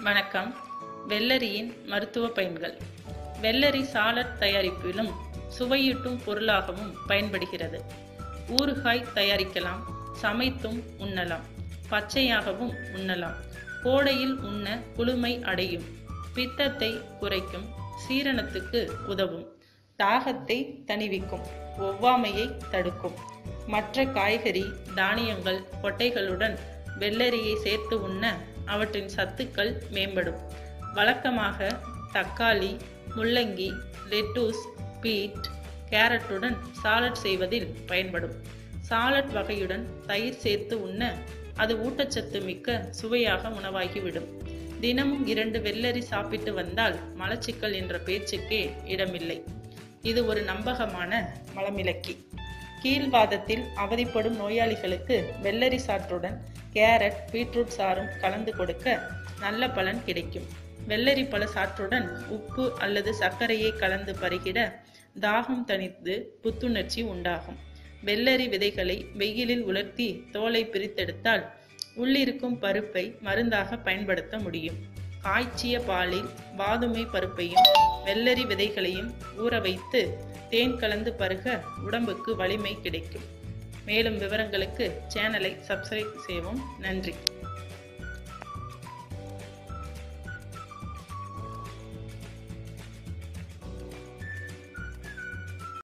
வணக்கம். வெள்ளரியின் மருத்துவ பயன்கள். வெள்ளரி சாலட் தயாரிப்பிலும் சுவையூட்டும் பொருளாகவும் பயன்படுகிறது. ஊறுகாய் தயாரிக்கலாம், சமைத்தும் உண்ணலாம், பச்சையாகவும் உண்ணலாம். கோடையில் உண்ண குளுமை அடையும், பித்தத்தை குறைக்கும், சீரணத்துக்கு உதவும், தாகத்தை தணிவிக்கும், ஒவ்வாமையை தடுக்கும். மற்ற காய்கறி, தானியங்கள், கொட்டைகளுடன் வெள்ளரியை சேர்த்து உண்ண அவற்றின் சத்துக்கள் மேம்படும். வழக்கமாக தக்காளி, முள்ளங்கி, லெட்டூஸ், பீட், கேரட்டுடன் சாலட் செய்வதில் பயன்படும். சாலட் வகையுடன் தயிர் சேர்த்து உண்ண அது ஊட்டச்சத்து மிக்க சுவையாக உணவாகிவிடும். தினமும் 2 வெள்ளரி சாப்பிட்டு வந்தால் மலச்சிக்கல் என்ற பேச்சுக்கே இடமில்லை. இது ஒரு நம்பகமான மலமிளக்கி. கீழ்வாதத்தில் அவதிப்படும் நோயாளிகளுக்கு வெள்ளரி சாற்றுடன் கேரட், பீட்ரூட் சாறும் கலந்து கொடுக்க நல்ல பலன் கிடைக்கும். வெள்ளரி பழ சாற்றுடன் உப்பு அல்லது சர்க்கரையை கலந்து பருகிட தாகம் தணித்து புத்துணர்ச்சி உண்டாகும். வெள்ளரி விதைகளை வெயிலில் உலர்த்தி தோலை பிரித்தெடுத்தால் உள்ளிருக்கும் பருப்பை மருந்தாக பயன்படுத்த முடியும். காய்ச்சிய பாலில் வாதுமை பருப்பையும் வெள்ளரி விதைகளையும் ஊற வைத்து தேன் கலந்து பருக உடம்புக்கு வலிமை கிடைக்கும். மேலும் விவரங்களுக்கு சேனலை சப்ஸ்கிரைப் செய்யவும். நன்றி.